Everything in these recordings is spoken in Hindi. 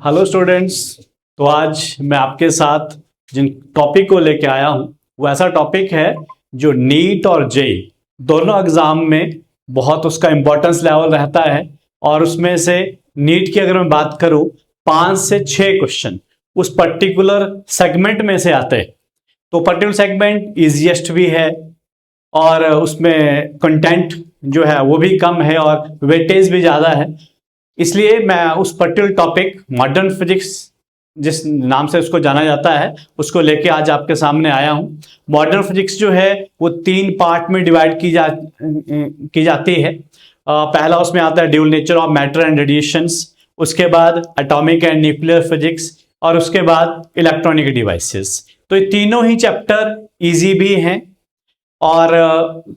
Hello students. तो आज मैं आपके साथ जिन टॉपिक को लेके आया हूं वो ऐसा टॉपिक है जो नीट और जेई दोनों एग्जाम में बहुत उसका इम्पोर्टेंस लेवल रहता है। और उसमें से नीट की अगर मैं बात करूं 5 से 6 क्वेश्चन उस पर्टिकुलर सेगमेंट में से आते हैं। तो पर्टिकुलर सेगमेंट इजीएस्ट भी है और उसमें कंटेंट जो है वो भी कम है और वेटेज भी ज़्यादा है। इसलिए मैं उस पर्टिकुलर टॉपिक मॉडर्न फिजिक्स जिस नाम से उसको जाना जाता है उसको लेके आज आपके सामने आया हूं। मॉडर्न फिजिक्स जो है वो 3 पार्ट में डिवाइड की जाती है। पहला उसमें आता है dual nature of matter and radiations, उसके बाद एटॉमिक एंड न्यूक्लियर फिजिक्स और उसके बाद इलेक्ट्रॉनिक डिवाइसेस। तो ये तीनों ही चैप्टर इजी भी हैं और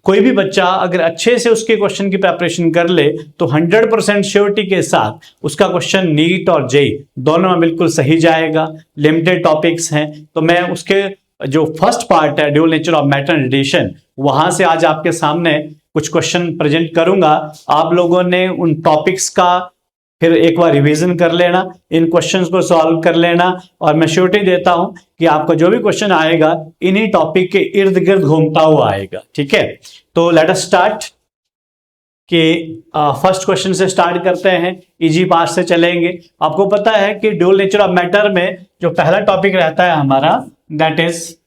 कोई भी बच्चा अगर अच्छे से उसके क्वेश्चन की प्रिपरेशन कर ले तो 100% श्योरिटी के साथ उसका क्वेश्चन नीट और जेई दोनों में बिल्कुल सही जाएगा। लिमिटेड टॉपिक्स हैं तो मैं उसके जो फर्स्ट पार्ट है dual nature of matter and radiation वहां से आज आपके सामने कुछ क्वेश्चन प्रेजेंट करूंगा। आप लोगों ने उन टॉपिक्स का फिर एक बार रिवीजन कर लेना, इन क्वेश्चंस को सॉल्व कर लेना और मैं श्योरिटी देता हूं कि आपका जो भी क्वेश्चन आएगा इन्हीं टॉपिक के इर्द गिर्द घूमता हुआ आएगा। ठीक है, तो लेट अस स्टार्ट कि फर्स्ट क्वेश्चन से स्टार्ट करते हैं, इजी पार्ट से चलेंगे। आपको पता है कि ड्यूल नेचर ऑफ मैटर में जो पहला टॉपिक रहता है हमारा that is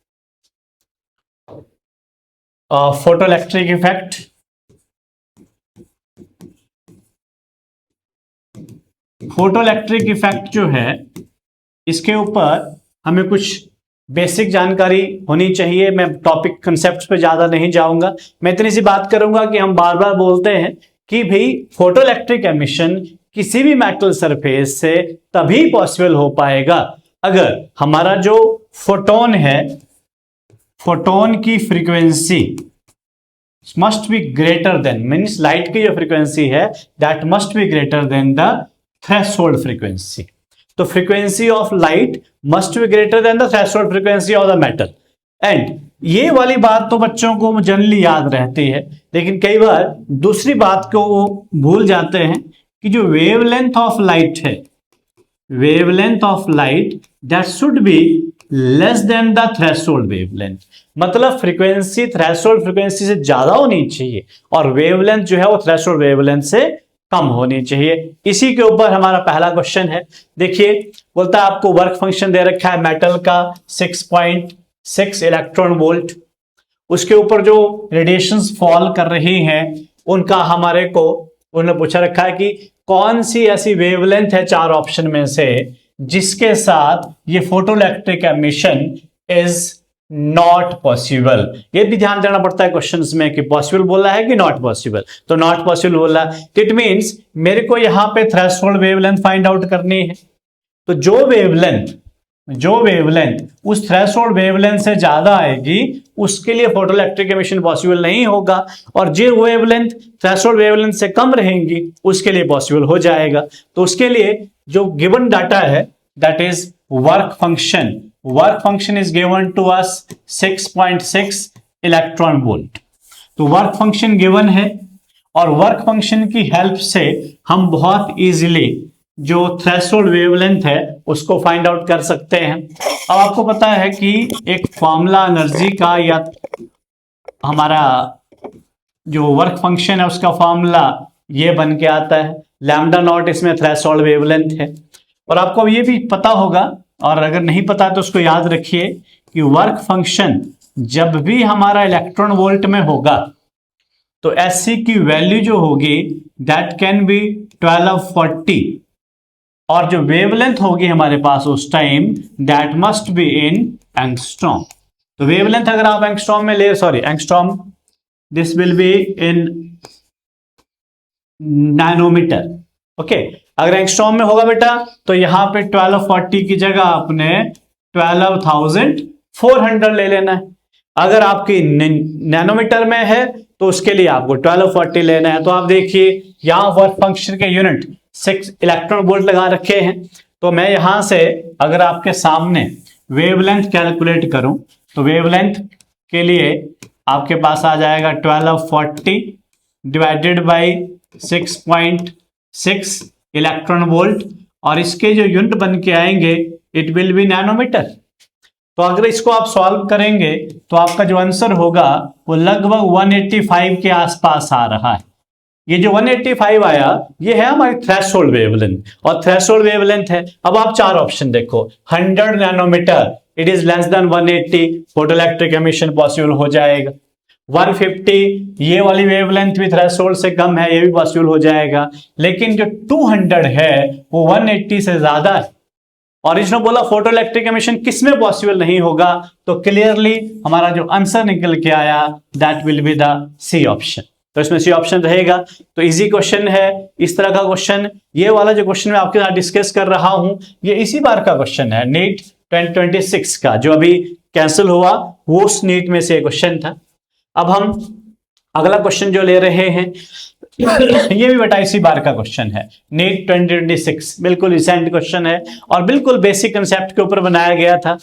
photoelectric effect. Photoelectric effect जो है इसके ऊपर हमें कुछ बेसिक जानकारी होनी चाहिए। मैं टॉपिक कंसेप्ट पे ज्यादा नहीं जाऊंगा, मैं इतनी सी बात करूंगा कि हम बार बार बोलते हैं कि भाई फोटोइलेक्ट्रिक एमिशन किसी भी मेटल सरफेस से तभी पॉसिबल हो पाएगा अगर हमारा जो फोटोन है, फोटोन की frequency must be greater than, means light की जो फ्रीक्वेंसी है that must be greater than the threshold frequency. तो frequency of light must be greater than the threshold frequency of the metal. And ये वाली बात तो बच्चों को जनरली याद रहती है, लेकिन कई बार दूसरी बात को वो भूल जाते हैं कि जो वेवलेंथ ऑफ लाइट है, wavelength of light that should be less than the threshold wavelength. मतलब फ्रीक्वेंसी थ्रेशोल्ड फ्रीक्वेंसी से ज्यादा होनी चाहिए और वेवलेंथ जो है वो थ्रेशोल्ड वेवलेंथ से कम होनी चाहिए। इसी के ऊपर हमारा पहला क्वेश्चन है। देखिए बोलता है आपको वर्क फंक्शन दे रखा है मेटल का 6.6 इलेक्ट्रॉन वोल्ट, उसके ऊपर जो रेडिएशंस फॉल कर रही हैं उनका हमारे को उन्होंने पूछा रखा है कि कौन सी ऐसी वेवलेंथ है 4 ऑप्शन में से जिसके साथ ये photoelectric emission is not possible. ये भी ध्यान देना पड़ता है क्वेश्चंस में कि पॉसिबल बोला है कि नॉट पॉसिबल। तो नॉट पॉसिबल बोला है तो इट मींस मेरे को यहां पे थ्रेशोल्ड वेवलेंथ फाइंड आउट करनी है। तो जो वेवलेंथ उस थ्रेशोल्ड वेवलेंथ से ज्यादा आएगी उसके लिए फोटोइलेक्ट्रिक एमिशन पॉसिबल नहीं होगा, और जो वेवलेंथ थ्रेशोल्ड वेवलेंथ से कम रहेंगी उसके लिए पॉसिबल हो जाएगा। तो उसके लिए जो गिवन डाटा है that is work function. Work function is given to us 6.6 electron volt. तो वर्क फंक्शन गिवन है और वर्क फंक्शन की हेल्प से हम बहुत इजीली जो थ्रेशोल्ड वेवलेंथ है उसको फाइंड आउट कर सकते हैं। अब आपको पता है कि एक फॉर्मूला एनर्जी का या हमारा जो वर्क फंक्शन है उसका फॉर्मूला ये बन के आता है, लैम्डा नॉट इसमें थ्रेशोल्ड वेवलेंथ है। और आपको ये भी पता होगा, और अगर नहीं पता तो उसको याद रखिए कि वर्क फंक्शन जब भी हमारा इलेक्ट्रॉन वोल्ट में होगा तो एससी की वैल्यू जो होगी दैट कैन बी 1240 और जो वेवलेंथ होगी हमारे पास उस time that must be in angstrom. तो वेवलेंथ अगर आप एंगस्ट्रॉम में ले, sorry angstrom, this will be in nanometer. Okay, अगर एंगस्ट्रॉम में होगा बेटा तो यहां पे 1240 की जगह आपने 12,400 ले लेना है। अगर आपकी नैनोमीटर में है तो उसके लिए आपको 1240 लेना है। तो आप देखिए यहां वर्क फंक्शन के यूनिट 6 इलेक्ट्रॉन वोल्ट लगा रखे हैं। तो मैं यहां से अगर आपके सामने वेवलेंथ कैलकुलेट करूं तो वेवलेंथ के लिए आपके पास आ जाएगा 1240 डिवाइडेड बाई 6.6 इलेक्ट्रॉन वोल्ट और इसके जो यूनिट बन के आएंगे इट विल बी नैनोमीटर। तो अगर इसको आप सॉल्व करेंगे तो आपका जो आंसर होगा वो लगभग 185 के आसपास आ रहा है। ये जो 185 आया ये है हमारी थ्रेशोल्ड वेवलेंथ, और थ्रेशोल्ड वेवलेंथ है। अब आप चार ऑप्शन देखो, 100 nanometer it is less than 180, photoelectric emission possible हो जाएगा। 150 ये वाली वेवलेंथ भी थ्रेशोल्ड से कम है, ये भी पॉसिबल हो जाएगा। लेकिन जो 200 है वो 180 से ज्यादा है, और इसने बोला फोटोइलेक्ट्रिक एमिशन किसमें पॉसिबल नहीं होगा, तो क्लियरली हमारा जो आंसर निकल के आया that will be the C option. तो इसमें सी ऑप्शन रहेगा। तो इजी क्वेश्चन है, इस तरह का क्वेश्चन। ये वाला जो क्वेश्चन मैं आपके साथ डिस्कस कर रहा हूं ये इसी बार का क्वेश्चन है, नीट 2026 का, जो अभी कैंसिल हुआ वो उस नीट में से क्वेश्चन था। अब हम अगला क्वेश्चन जो ले रहे हैं ये भी बेटा इसी बार का क्वेश्चन है, नीट 2026, बिल्कुल रिसेंट क्वेश्चन है और बिल्कुल बेसिक कंसेप्ट के ऊपर बनाया गया था।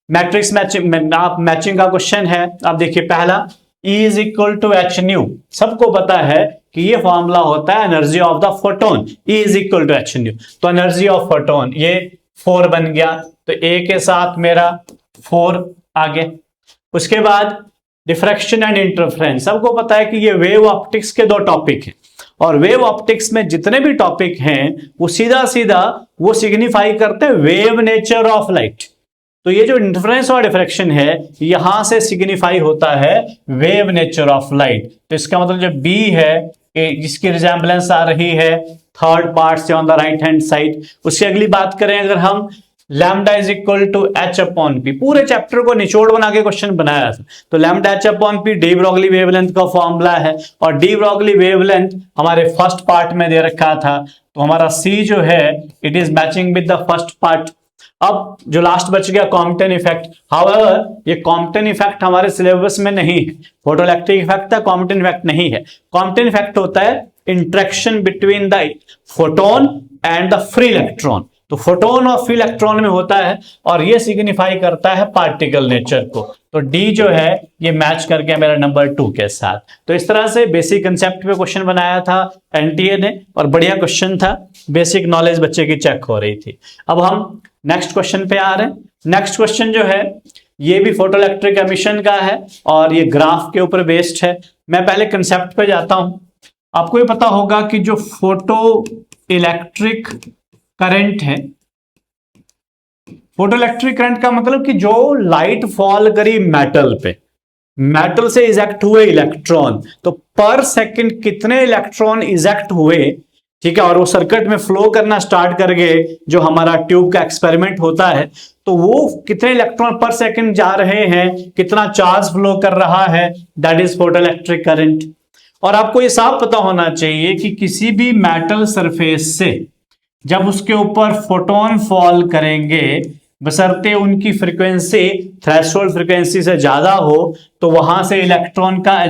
मैट्रिक्स मैचिंग का क्वेश्चन है। आप देखिए पहला, E is equal to h nu. सबको पता है कि ये फॉर्मूला होता है energy of the photon, E is equal to h nu. तो एनर्जी ऑफ फोटोन ये 4 बन गया, तो A के साथ मेरा 4 आ गया। उसके बाद डिफ्रैक्शन एंड इंटरफेरेंस, सबको पता है कि ये वेव ऑप्टिक्स के दो टॉपिक हैं, और वेव ऑप्टिक्स में जितने भी टॉपिक हैं वो सीधा सीधा वो सिग्निफाई करते हैं वेव नेचर ऑफ लाइट। तो ये जो इंटरफेरेंस और डिफ्रैक्शन है यहां से सिग्निफाई होता है वेव नेचर ऑफ लाइट। तो इसका मतलब जो बी है जिसकी रिजेंबलेंस आ रही है थर्ड पार्ट से on the right hand side. उसकी अगली बात करें अगर हम, lambda is equal to h upon p, पूरे चैप्टर को निचोड़ बना के क्वेश्चन बनाया था। तो lambda h upon p de Broglie wavelength का फॉर्मूला है, और डी ब्रॉगली वेवलेंथ हमारे फर्स्ट पार्ट में दे रखा था। तो हमारा सी जो है it is matching with the first part. अब जो लास्ट बच गया कॉम्पटन इफेक्ट, हाउएवर ये कॉम्पटन इफेक्ट हमारे सिलेबस में नहीं है। फोटोइलेक्ट्रिक इफेक्ट है, कॉम्पटन इफेक्ट नहीं है। कॉम्पटन इफेक्ट होता है interaction between the photon and the free electron. तो फोटोन और फ्री इलेक्ट्रॉन में होता है, और ये सिग्निफाई करता है पार्टिकल नेचर को। तो डी जो है ये मैच करके मेरा नंबर 2 के साथ। तो इस तरह से बेसिक कंसेप्ट पे क्वेश्चन बनाया था एनटीए ने, और बढ़िया क्वेश्चन था, बेसिक नॉलेज बच्चे की चेक हो रही थी। अब हम नेक्स्ट क्वेश्चन पे आ रहे हैं। नेक्स्ट क्वेश्चन जो है ये भी फोटोइलेक्ट्रिक एमिशन का है, और ये ग्राफ के ऊपर बेस्ड है। मैं पहले कंसेप्ट पे जाता हूं। आपको ये पता होगा कि जो फोटो इलेक्ट्रिक करंट है, फोटो इलेक्ट्रिक करंट का मतलब कि जो लाइट फॉल करी मेटल पे, मेटल से इजेक्ट हुए इलेक्ट्रॉन, तो पर सेकंड कितने इलेक्ट्रॉन इजेक्ट हुए, ठीक है, और वो सर्किट में फ्लो करना स्टार्ट कर गए, जो हमारा ट्यूब का एक्सपेरिमेंट होता है, तो वो कितने इलेक्ट्रॉन पर सेकंड जा रहे हैं, कितना चार्ज फ्लो कर रहा है, that is photo electric current. और आपको ये साफ पता होना चाहिए कि किसी भी मेटल सरफेस से जब उसके ऊपर फोटोन फॉल करेंगे, बशर्ते उनकी फ्रीक्वेंसी थ्रेशोल्ड फ्रीक्वेंसी से ज्यादा हो, तो वहां से इलेक्ट्रॉन का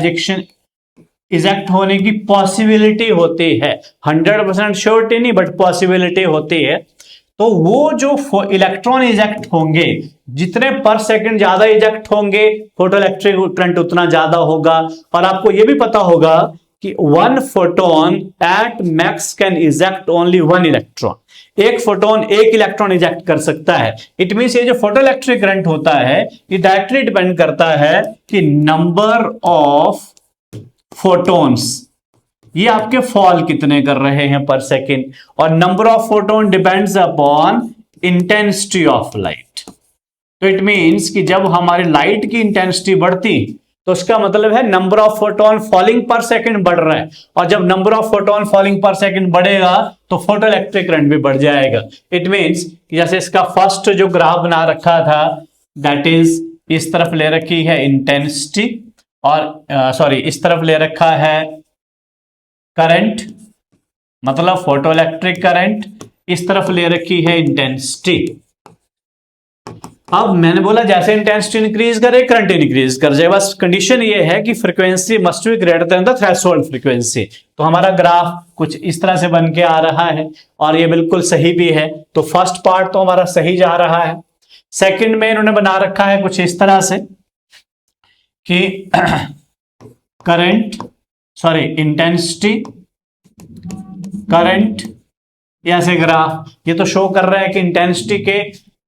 इजेक्ट होने की पॉसिबिलिटी होती है। 100% श्योरिटी नहीं, बट पॉसिबिलिटी होती है। तो वो जो इलेक्ट्रॉन इजेक्ट होंगे, जितने पर सेकंड ज्यादा इजेक्ट होंगे फोटो इलेक्ट्रिक करंट उतना ज्यादा होगा। और आपको यह भी पता होगा कि 1 photon at max can eject only 1 electron. एक फोटोन एक इलेक्ट्रॉन इजेक्ट कर सकता है। इट मींस ये जो फोटो इलेक्ट्रिक करंट होता है ये डायरेक्टली डिपेंड करता है कि नंबर ऑफ फोटोन्स, ये आपके फॉल कितने कर रहे हैं पर सेकेंड, और number of photon depends upon intensity of light. तो इट मींस कि जब हमारी लाइट की इंटेंसिटी बढ़ती तो उसका मतलब है नंबर ऑफ फोटोन फॉलिंग पर सेकंड बढ़ रहा है, और जब नंबर ऑफ फोटोन फॉलिंग पर सेकंड बढ़ेगा तो फोटो इलेक्ट्रिक करंट भी बढ़ जाएगा। इट मींस जैसे इसका फर्स्ट जो ग्राफ बना रखा था दैट इज इस तरफ ले रखी है इंटेंसिटी, और सॉरी इस तरफ ले रखा है करंट, मतलब फोटो इलेक्ट्रिक करंट, इस तरफ ले रखी है इंटेंसिटी। अब मैंने बोला जैसे इंटेंसिटी इंक्रीज करे करंट इंक्रीज कर जाए, बस कंडीशन ये है कि frequency must be greater than the threshold frequency. तो हमारा ग्राफ कुछ इस तरह से बन के आ रहा है, और ये बिल्कुल सही भी है। तो फर्स्ट पार्ट तो हमारा सही जा रहा है। सेकंड में इन्होंने बना रखा है कुछ इस तरह से कि करंट, सॉरी इंटेंसिटी, करंट ये ऐसे ग्राफ, ये तो शो कर रहा है कि इंटेंसिटी के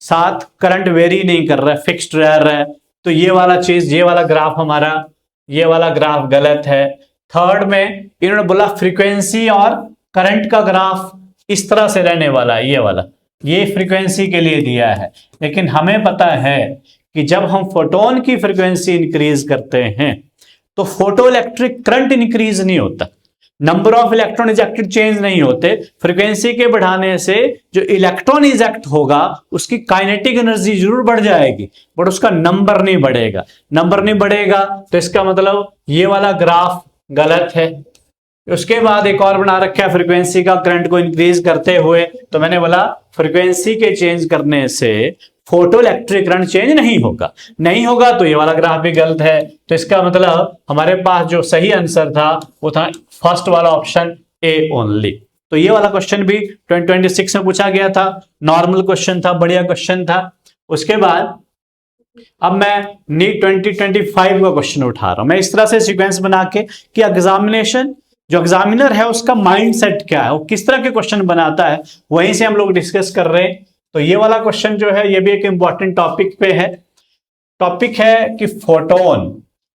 साथ करंट वेरी नहीं कर रहा है, फिक्स्ड रह रहा है। तो ये वाला चीज, ये वाला ग्राफ हमारा, ये वाला ग्राफ गलत है। थर्ड में इन्होंने बोला फ्रीक्वेंसी और करंट का ग्राफ इस तरह से रहने वाला है, ये वाला, ये फ्रीक्वेंसी के लिए दिया है। लेकिन हमें पता है कि जब हम फोटोन की फ्रीक्वेंसी इंक्रीज करते हैं तो फोटो इलेक्ट्रिक करंट इंक्रीज नहीं होता, number of electron ejected change नहीं होते। फ्रीक्वेंसी के बढ़ाने से जो इलेक्ट्रॉन इजेक्ट होगा उसकी काइनेटिक एनर्जी जरूर बढ़ जाएगी, बट उसका नंबर नहीं बढ़ेगा। नंबर नहीं बढ़ेगा तो इसका मतलब ये वाला ग्राफ गलत है। उसके बाद एक और बना रखा है फ्रीक्वेंसी का करंट को इंक्रीज करते हुए, तो मैंने बोला फ्रीक्वेंसी के चेंज करने से फोटो इलेक्ट्रिक करंट चेंज नहीं होगा, नहीं होगा तो ये वाला ग्राफ भी गलत है। तो इसका मतलब हमारे पास जो सही आंसर था वो था फर्स्ट वाला ऑप्शन ए ओनली। तो ये वाला क्वेश्चन भी 2026 में पूछा गया था, नॉर्मल क्वेश्चन था, बढ़िया क्वेश्चन था। उसके बाद अब मैं नीट 2025 का क्वेश्चन उठा रहा हूं, मैं इस तरह से सीक्वेंस बना के कि एग्जामिनेशन जो एग्जामिनर है उसका माइंडसेट क्या है, वो किस तरह के क्वेश्चन बनाता है, वहीं से हम लोग डिस्कस कर रहे हैं। तो ये वाला क्वेश्चन जो है ये भी एक इंपॉर्टेंट टॉपिक पे है। टॉपिक है कि फोटोन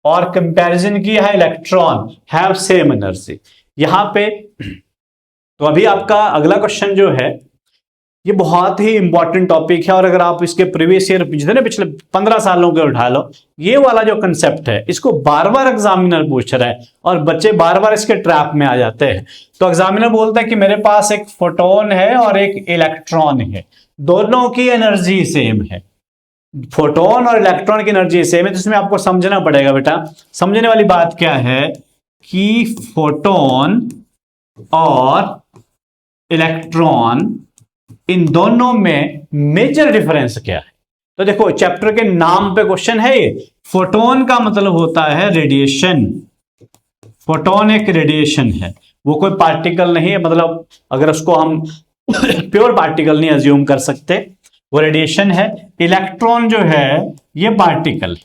और कंपैरिजन किया है इलेक्ट्रॉन हैव सेम एनर्जी। यहां पे तो अभी आपका अगला क्वेश्चन जो है ये बहुत ही इंपॉर्टेंट टॉपिक है, और अगर आप इसके प्रीवियस ईयर जितने पिछले 15 सालों के उठा लो, ये वाला जो कंसेप्ट है इसको बार बार एग्जामिनर पूछ रहा है और बच्चे बार बार इसके ट्रैप में आ जाते हैं। तो एग्जामिनर बोलता है कि मेरे पास एक फोटोन है और एक इलेक्ट्रॉन है, दोनों की एनर्जी सेम है, फोटोन और इलेक्ट्रॉन की एनर्जी सेम है। तो इसमें आपको समझना पड़ेगा बेटा, समझने वाली बात क्या है कि फोटोन और इलेक्ट्रॉन इन दोनों में मेजर डिफरेंस क्या है। तो देखो चैप्टर के नाम पे क्वेश्चन है ये। फोटोन का मतलब होता है रेडिएशन, फोटोन एक रेडिएशन है, वो कोई पार्टिकल नहीं है, मतलब अगर उसको हम प्योर पार्टिकल नहीं अज्यूम कर सकते, वो रेडिएशन है। इलेक्ट्रॉन जो है ये पार्टिकल,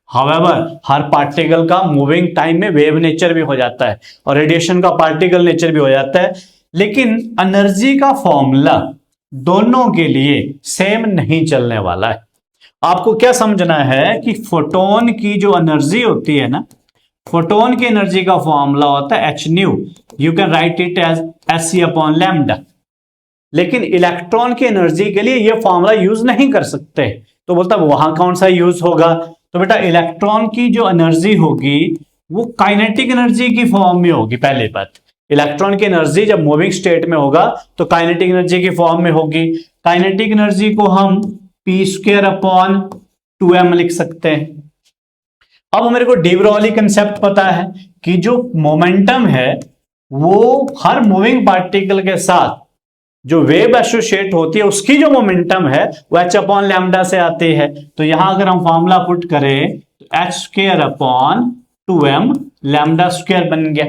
हावेवर हर पार्टिकल का मूविंग टाइम में वेव नेचर भी हो जाता है और रेडिएशन का पार्टिकल नेचर भी हो जाता है, लेकिन एनर्जी का फॉर्मूला दोनों के लिए सेम नहीं चलने वाला है। आपको क्या समझना है कि फोटोन की जो एनर्जी होती है ना, फोटोन की एनर्जी का फॉर्मूला होता है h nu, you can write it as h upon lambda. लेकिन इलेक्ट्रॉन की एनर्जी के लिए ये फॉर्मूला यूज नहीं कर सकते, तो बोलता वहां कौन सा यूज होगा। तो बेटा इलेक्ट्रॉन की जो एनर्जी होगी वो काइनेटिक एनर्जी की फॉर्म में होगी। पहली बात, इलेक्ट्रॉन की एनर्जी जब मूविंग स्टेट में होगा तो काइनेटिक एनर्जी की फॉर्म में होगी। काइनेटिक एनर्जी को हम पी स्क्वायर अपॉन 2m लिख सकते हैं। अब मेरे को डी ब्रोगली कंसेप्ट पता है कि जो मोमेंटम है वो हर मूविंग पार्टिकल के साथ जो वेव एसोसिएट होती है उसकी जो मोमेंटम है वो एच अपॉन लैम्डा से आती है। तो यहां अगर हम फॉर्मूला पुट करें तो H square upon 2m lambda square बन गया।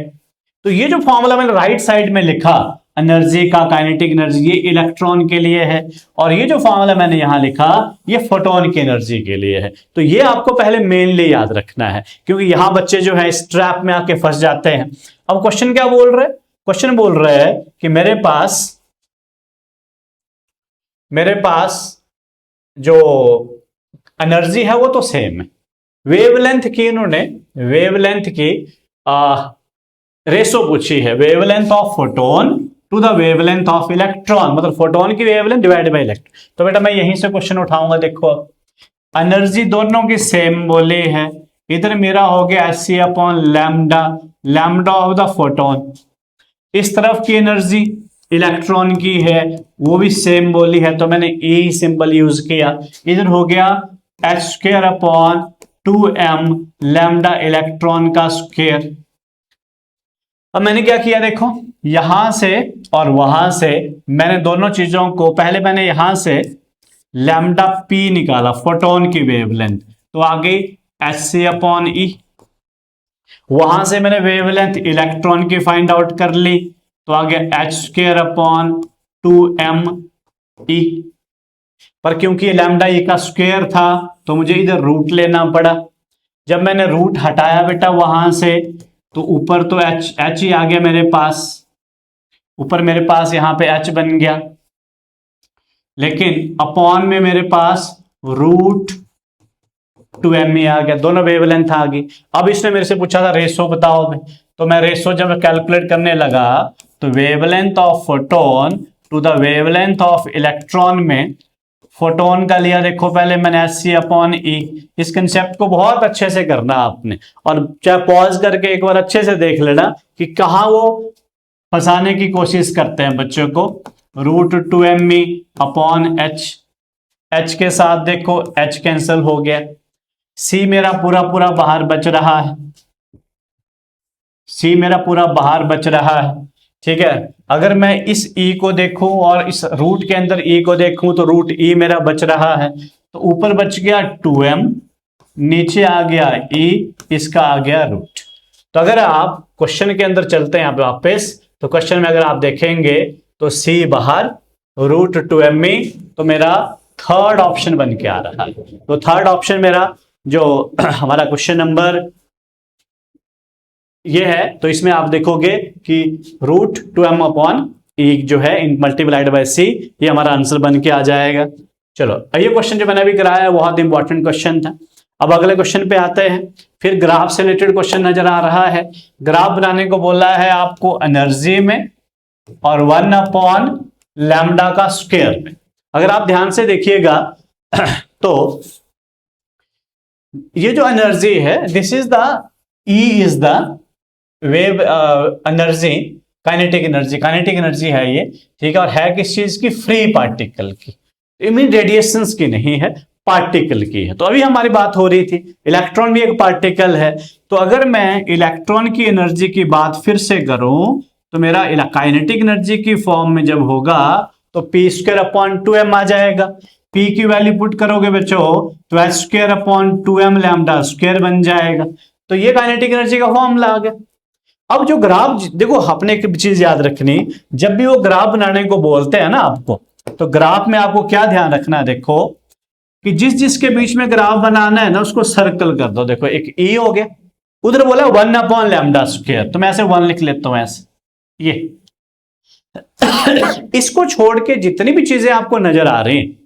तो ये जो फॉर्मूला मैंने राइट साइड में लिखा एनर्जी का, काइनेटिक एनर्जी, ये इलेक्ट्रॉन के लिए है, और ये जो फॉर्मूला मैंने यहां लिखा ये फोटोन की एनर्जी के लिए है। तो ये आपको पहले मेनली याद रखना है, क्योंकि यहां बच्चे जो है इस ट्रैप में आके फंस जाते हैं। अब क्वेश्चन क्या बोल रहे हैं, क्वेश्चन बोल रहे हैं कि मेरे पास जो एनर्जी है वो तो सेम है, वेवलेंथ की इन्होंने वेवलेंथ की रेशो पूछी है, wavelength of photon to the wavelength of electron, मतलब फोटोन की वेवलेंथ डिवाइड बाय इलेक्ट्रॉन। तो बेटा मैं यहीं से क्वेश्चन उठाऊंगा। देखो एनर्जी दोनों की सेम बोली है, इधर मेरा हो गया h c upon lambda, lambda of the photon. इस तरफ की एनर्जी इलेक्ट्रॉन की है वो भी सेम बोली है, तो मैंने ए सिंबल यूज किया। इधर हो गया H square upon 2m lambda electron का स्क्वायर। अब मैंने क्या किया, देखो यहां से और वहां से मैंने दोनों चीजों को, पहले मैंने यहां से लैम्डा पी निकाला फोटोन की वेवलेंथ, तो आ गई एच सी अपॉन ई। वहां से मैंने वेवलेंथ इलेक्ट्रॉन की फाइंड आउट कर ली, तो आ गया एच स्क्वायर अपॉन 2m ई। पर क्योंकि लैम्डा ई का स्क्वायर था तो मुझे इधर रूट लेना पड़ा। जब मैंने रूट हटाया बेटा वहां से, तो ऊपर तो एच ही आ गया मेरे पास, ऊपर मेरे पास यहां पे h बन गया, लेकिन अपॉन में मेरे पास √2m आ गया, दोनों वेवलेंथ आ गई। अब इसने मेरे से पूछा था रेशो बताओ में, तो मैं रेशो जब कैलकुलेट करने लगा तो wavelength of photon to the wavelength of electron में फोटोन का लिया, देखो पहले मैंने Sc/E। इस कंसेप्ट को बहुत अच्छे से करना आपने, और चाहे पॉज करके एक बार अच्छे से देख लेना कि कहाँ वो फंसाने की कोशिश करते हैं बच्चों को। √2me/h, h के साथ देखो h कैंसिल हो गया, c मेरा पूरा पूरा बाहर बच रहा है, c मेरा पूरा बाहर बच रहा है, ठीक है। अगर मैं इस e को देखूं और इस रूट के अंदर e को देखूं तो √e मेरा बच रहा है, तो ऊपर बच गया 2m, नीचे आ गया e, इसका आ गया रूट। तो अगर आप क्वेश्चन के अंदर चलते हैं वापस, तो क्वेश्चन में अगर आप देखेंगे तो c बाहर, √2me, तो मेरा थर्ड ऑप्शन बन के आ रहा है। तो थर्ड ऑप्शन मेरा जो हमारा क्वेश्चन नंबर ये है, तो इसमें आप देखोगे कि √2m/e जो है इन मल्टीप्लाइड बाय c, ये हमारा आंसर बन के आ जाएगा। चलो ये क्वेश्चन जो मैंने अभी कराया है बहुत इंपॉर्टेंट क्वेश्चन था। अब अगले क्वेश्चन पे आते हैं, फिर ग्राफ से रिलेटेड क्वेश्चन नजर आ रहा है। ग्राफ बनाने को बोला है आपको एनर्जी में और 1/λ का स्क्वायर में। अगर आप ध्यान से देखिएगा तो ये जो एनर्जी है, this is the E is the wave energy, kinetic energy है ये, ठीक है। और है किस चीज की? फ्री पार्टिकल की, मीन रेडिएशंस की नहीं है, पार्टिकल की है। तो अभी हमारी बात हो रही थी इलेक्ट्रॉन भी एक पार्टिकल है, तो अगर मैं इलेक्ट्रॉन की एनर्जी की बात फिर से करूं तो मेरा काइनेटिक एनर्जी की फॉर्म में जब होगा तो p²/2m आ जाएगा। p की वैल्यू पुट करोगे बच्चों तो h²/2m² बन जाएगा। तो ये काइनेटिक एनर्जी का फॉर्मूला आ गया। अब जो ग्राफ देखो, आपने एक चीज याद रखनी, जब भी वो ग्राफ बनाने को बोलते हैं ना आपको, तो ग्राफ में आपको क्या ध्यान रखना है, देखो कि जिसके बीच में ग्राफ बनाना है ना उसको सर्कल कर दो। देखो एक E हो गया, उधर बोला 1/λ², तो मैं ऐसे 1 लिख लेता हूं ऐसे, ये इसको छोड़ के जितनी भी चीजें आपको नजर आ रही हैं,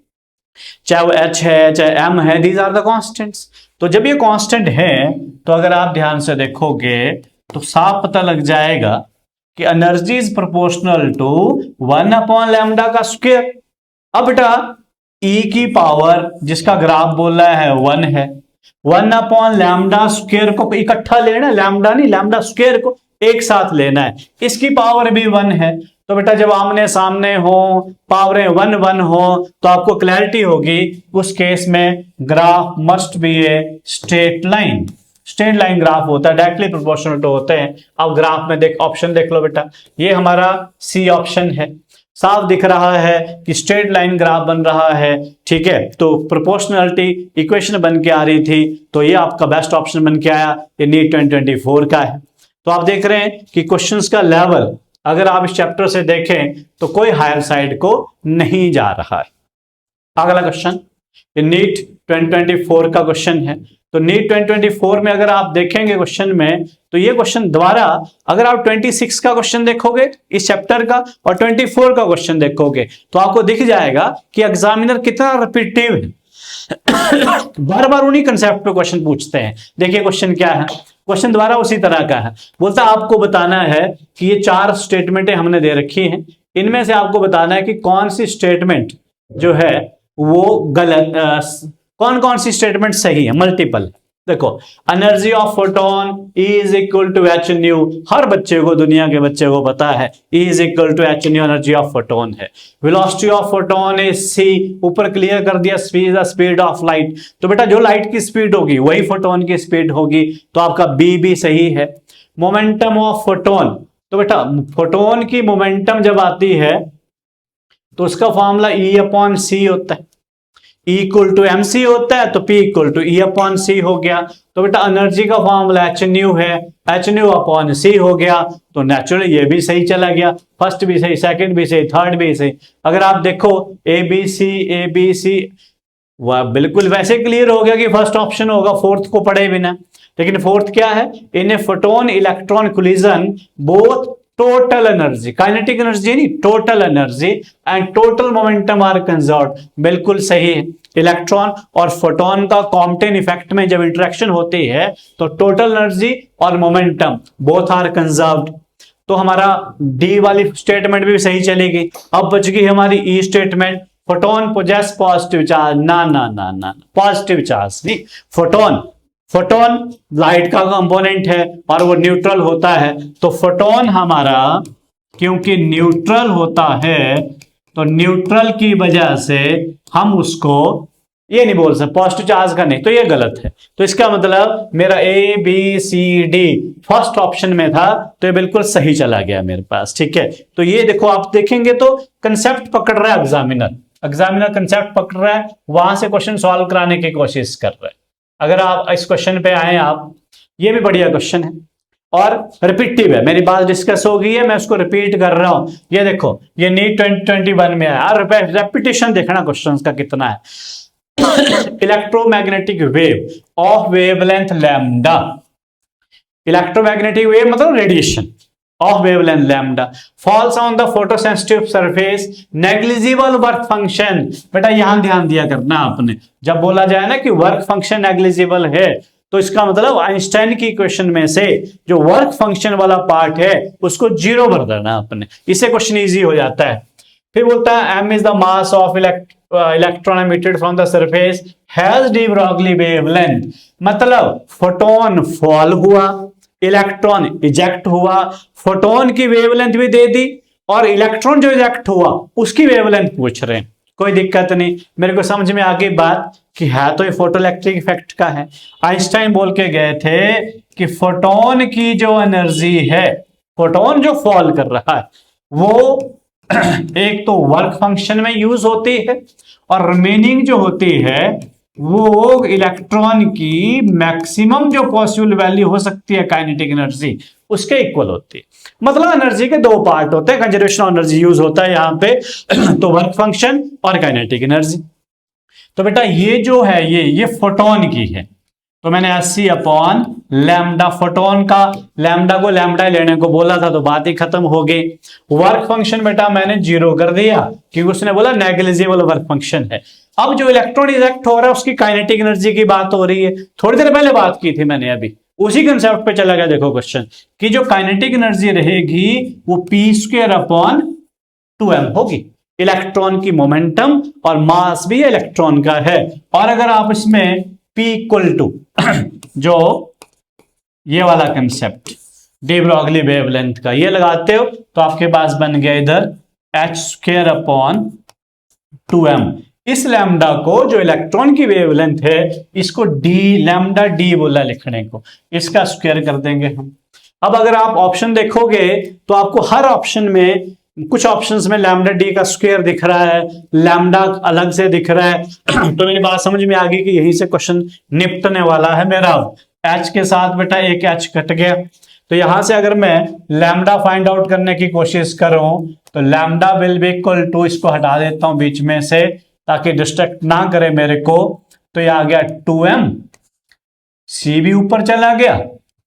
चाहे वो h है चाहे m है, दीज आर द कांस्टेंट्स। तो जब ये कांस्टेंट है तो अगर आप ध्यान से देखोगे तो साफ पता लग जाएगा कि एनर्जी इज प्रोपोर्शनल टू 1/λ का स्क्वायर। अब बेटा E की पावर जिसका ग्राफ बोल रहा है 1 है, 1/λ² को इकट्ठा लेना, लैम्डा नहीं, λ² को एक साथ लेना है, इसकी पावर भी 1 है। तो बेटा जब आमने सामने हो, पावरें 1 1 हो, तो आपको क्लैरिटी होगी उस केस में graph must be a straight line. Straight line graph होता है, डायरेक्टली प्रोपोर्शनल टू होते हैं। अब ग्राफ में ऑप्शन देख लो बेटा, ये हमारा सी ऑप्शन है, साफ दिख रहा है कि स्ट्रेट लाइन ग्राफ बन रहा है, ठीक है। तो प्रोपोर्शनलिटी इक्वेशन बन के आ रही थी, तो ये आपका बेस्ट ऑप्शन बन के आया, ये नीट 2024 का है। तो आप देख रहे हैं कि क्वेश्चंस का लेवल अगर आप इस चैप्टर से देखें तो कोई हायर साइड को नहीं जा रहा है। अगला क्वेश्चन नीट 2024 का क्वेश्चन है। तो नीट 2024 में अगर आप देखेंगे क्वेश्चन में, तो ये क्वेश्चन द्वारा अगर आप 26 का क्वेश्चन देखोगे इस चैप्टर का और 24 का क्वेश्चन देखोगे तो आपको दिख जाएगा कि एग्जामिनर कितना रिपीटिव है, बार बार उन्हीं कंसेप्ट पे क्वेश्चन पूछते हैं। देखिए क्वेश्चन क्या है, क्वेश्चन द्वारा उसी तरह का है, बोलता आपको बताना है कि ये 4 स्टेटमेंटें हमने दे रखी हैं, इनमें से आपको बताना है कि कौन सी स्टेटमेंट जो है वो गलत, कौन कौन सी स्टेटमेंट सही है, मल्टीपल। देखो energy of photon E is equal to h nu, हर बच्चे को, दुनिया के बच्चे को पता है E is equal to h nu energy of photon है। Velocity of photon is c, ऊपर क्लियर कर दिया, is the speed of light. तो बेटा जो लाइट की स्पीड होगी वही फोटोन की स्पीड होगी, तो आपका B भी सही है। मोमेंटम ऑफ फोटोन, तो बेटा फोटोन की मोमेंटम जब आती है तो उसका फॉर्मूला E/c होता है, E इक्वल टू mc होता है, तो P इक्वल टू E/c हो गया। तो बेटा एनर्जी का फॉर्मूला h न्यू है, h न्यू/c हो गया, तो नेचुरली ये भी सही चला गया, फर्स्ट भी सही, सेकंड भी सही, थर्ड भी सही। अगर आप देखो ABC वह बिल्कुल वैसे क्लियर हो गया कि फर्स्ट ऑप्शन होगा, फोर्थ को पढ़े बिना। लेकिन फोर्थ क्या है, in a photon electron collision both total energy, kinetic energy नहीं, total energy and total momentum are conserved. बिल्कुल सही है। इलेक्ट्रॉन और फोटोन का कॉम्पटेन इफेक्ट में जब इंटरेक्शन होती है तो टोटल एनर्जी और मोमेंटम बोथ आर कंजर्व्ड। तो हमारा डी वाली स्टेटमेंट भी सही चलेगी। अब बच गई हमारी E statement, photon possesses positive charge. ना ना ना ना, पॉजिटिव चार्ज नहीं, फोटोन, फोटोन लाइट का कंपोनेंट है और वो न्यूट्रल होता है। तो फोटोन हमारा क्योंकि न्यूट्रल होता है तो न्यूट्रल की वजह से हम उसको ये नहीं बोल सकते पॉजिटिव चार्ज का नहीं, तो ये गलत है। तो इसका मतलब मेरा A B C D first option में था, तो ये बिल्कुल सही चला गया मेरे पास। ठीक है, तो ये देखो आप देखेंगे तो कंसेप्ट पकड़ रहा है एग्जामिनर, एग्जामिनर कंसेप्ट पकड़ रहा है, वहां से क्वेश्चन सॉल्व कराने की कोशिश कर रहा है। अगर आप इस क्वेश्चन पे आए आप, ये भी बढ़िया क्वेश्चन है और रिपीटिव है, मेरी बात डिस्कस हो गई है, मैं उसको रिपीट कर रहा हूं। ये देखो ये नीट 2021 में आया, रेपिटेशन देखना क्वेश्चन का कितना है। Electromagnetic wave of wavelength lambda, electromagnetic wave मतलब radiation of wavelength lambda falls on the photosensitive surface, negligible work function. बेटा यहां ध्यान दिया करना आपने, जब बोला जाए ना कि वर्क फंक्शन नेग्लिजिबल है तो इसका मतलब आइंस्टाइन की इक्वेशन में से जो वर्क फंक्शन वाला पार्ट है उसको जीरो भर देना आपने, इससे क्वेश्चन इजी हो जाता है। फिर बोलता है m is the mass of electron emitted from the surface has D Broglie wavelength, मतलब फोटोन फॉल हुआ, इलेक्ट्रॉन इजेक्ट हुआ, फोटोन की वेवलेंथ भी दे दी और इलेक्ट्रॉन जो इजेक्ट हुआ उसकी वेवलेंथ पूछ रहे हैं। कोई दिक्कत नहीं, मेरे को समझ में आ गई बात कि है तो ये फोटोइलेक्ट्रिक इफेक्ट का है। आइंस्टाइन बोल के गए थे कि फोटोन की जो एनर्जी है, फोटोन जो फॉल कर रहा है वो एक तो वर्क फंक्शन में यूज होती है और रिमेनिंग जो होती है वो इलेक्ट्रॉन की मैक्सिमम जो पॉसिबल वैल्यू हो सकती है काइनेटिक एनर्जी उसके इक्वल होती है। मतलब एनर्जी के दो पार्ट होते हैं, कंजर्वेशन ऑफ एनर्जी यूज होता है यहां पे तो वर्क फंक्शन और काइनेटिक एनर्जी। तो बेटा ये जो है ये फोटोन की है, तो मैंने Sc अपॉन लैम्डा, फोटोन का लैम्डा को लैम्डा लेने को बोला था तो बात ही खत्म हो गई। वर्क फंक्शन बेटा मैंने जीरो कर दिया क्योंकि उसने बोला नेग्लिजिबल वर्क फंक्शन है। अब जो इलेक्ट्रॉन इजेक्ट हो रहा है उसकी काइनेटिक एनर्जी की बात हो रही है, थोड़ी देर पहले बात की थी मैंने, अभी उसी कंसेप्ट पे चला गया। देखो क्वेश्चन की जो काइनेटिक एनर्जी रहेगी वो पी स्क्वायर अपॉन 2m होगी। इलेक्ट्रॉन की मोमेंटम और मास भी इलेक्ट्रॉन का है, और अगर आप इसमें P इक्वल टू जो ये वाला कंसेप्ट डी ब्रॉगली वेवलेंथ का ये लगाते हो तो आपके पास बन गया इधर h स्क्वायर अपॉन 2m। इस लैम्डा को जो इलेक्ट्रॉन की वेवलेंथ है इसको डी लैम्डा डी बोला लिखने को, इसका स्क्वायर कर देंगे हम। अब अगर आप ऑप्शन देखोगे तो आपको हर ऑप्शन में, कुछ ऑप्शंस में लैम्डा डी का स्क्वायर दिख रहा है, लैम्डा अलग से दिख रहा है तो मेरी बात समझ में आ गई कि यहीं से क्वेश्चन निपटने वाला है मेरा। h के साथ बेटा एक h कट गया, तो यहां से अगर मैं लैम्डा फाइंड आउट करने की कोशिश करूं तो lambda will be equal to, इसको हटा देता हूं बीच में से ताकि डिस्ट्रैक्ट ना करे मेरे को, तो ये आ गया 2m, c भी ऊपर चला गया,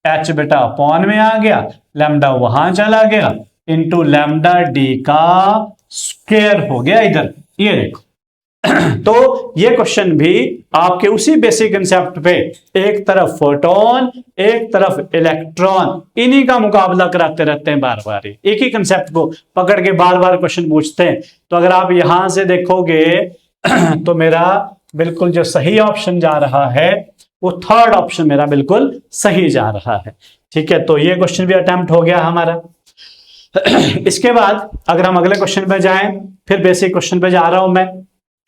h बेटा अपॉन में आ गया, लैम्डा वहां चला गया इंटू लैम्डा डी का स्क्वायर हो गया इधर, ये देखो। तो ये क्वेश्चन भी आपके उसी बेसिक कंसेप्ट पे, एक तरफ फोटोन एक तरफ इलेक्ट्रॉन, इन्हीं का मुकाबला कराते रहते हैं बार बार, एक ही कंसेप्ट को पकड़ के बार बार क्वेश्चन पूछते हैं। तो अगर आप यहां से देखोगे तो मेरा बिल्कुल जो सही ऑप्शन जा रहा है वो थर्ड ऑप्शन मेरा बिल्कुल सही जा रहा है। ठीक है, तो ये क्वेश्चन भी अटेम्प्ट हो गया हमारा। इसके बाद अगर हम अगले क्वेश्चन पे जाएं, फिर बेसिक क्वेश्चन पे जा रहा हूं मैं।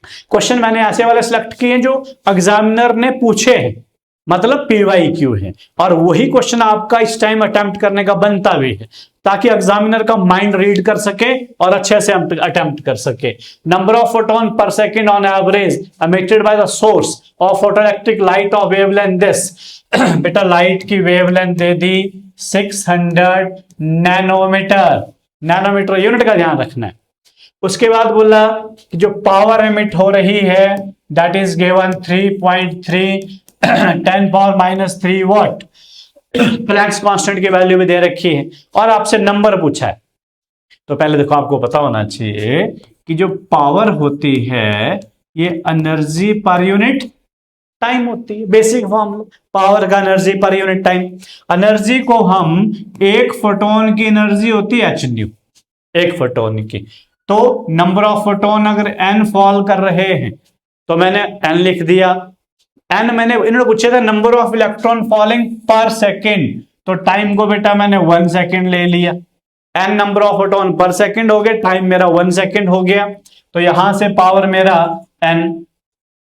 क्वेश्चन मैंने ऐसे वाले सिलेक्ट किए जो एग्जामिनर ने पूछे हैं, मतलब PYQ है, और वही क्वेश्चन आपका इस टाइम अटेम्प्ट करने का बनता भी है ताकि एग्जामिनर का माइंड रीड कर सके और अच्छे से अटेम्प्ट कर सके। नंबर ऑफ फोटोन पर second on average emitted by the source of photoelectric light of wavelength this. बेटा लाइट की वेवलेंथ दे दी 600 नैनोमीटर, नैनोमीटर यूनिट का ध्यान रखना है। उसके बाद बोला कि जो पावर एमिट हो रही है that is given 3.3 10⁻³ what. Planck's constant की वैल्यू भी दे रखी है और आपसे नंबर पूछा है। तो पहले देखो आपको पता होना चाहिए कि जो पावर होती है ये एनर्जी पर यूनिट टाइम होती है। बेसिक फॉर्मूला पावर का energy per unit time. Energy को हम एक फोटोन की एनर्जी होती है एच न्यू, एक फोटोन की। तो नंबर ऑफ फोटोन अगर एन फॉल कर रहे हैं तो मैंने एन लिख दिया। एन मैंने इन्होंने पूछा था number of electron falling per second, तो टाइम को बेटा मैंने 1 सेकेंड ले लिया। एन नंबर ऑफ फोटोन पर सेकेंड हो गया, टाइम मेरा 1 सेकेंड हो गया। तो यहां से पावर मेरा एन,